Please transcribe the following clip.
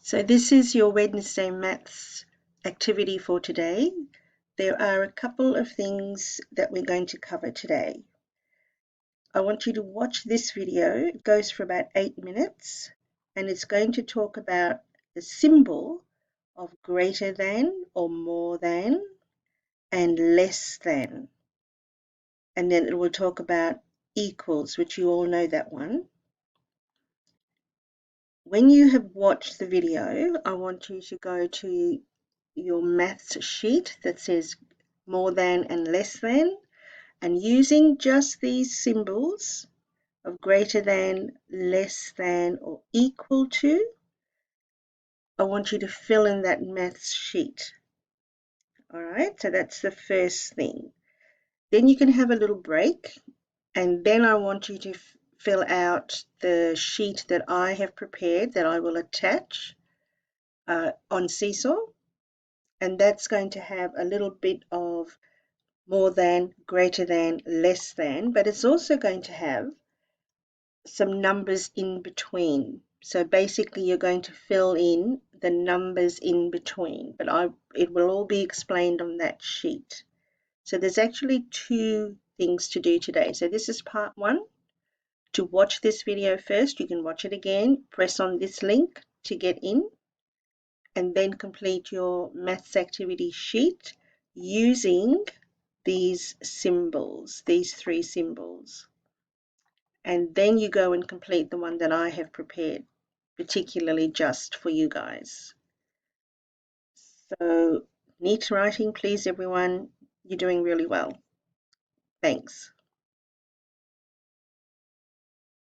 So this is your Wednesday maths activity for today. There are a couple of things that we're going to cover today. I want you to watch this video. It goes for about 8 minutes and it's going to talk about the symbol of greater than or more than and less than. And then it will talk about equals, which you all know that one. When you have watched the video, I want you to go to your maths sheet that says more than and less than, and using just these symbols of greater than, less than, or equal to, I want you to fill in that maths sheet. All right, so that's the first thing. Then you can have a little break, and then I want you to fill out the sheet that I have prepared that I will attach on Seesaw, and that's going to have a little bit of more than, greater than, less than, but it's also going to have some numbers in between. So basically you're going to fill in the numbers in between, but it will all be explained on that sheet. So there's actually two things to do today. So this is part one. To watch this video first, you can watch it again, press on this link to get in, and then complete your maths activity sheet using these symbols, these three symbols. And then you go and complete the one that I have prepared, particularly just for you guys. So neat writing, please, everyone. You're doing really well. Thanks.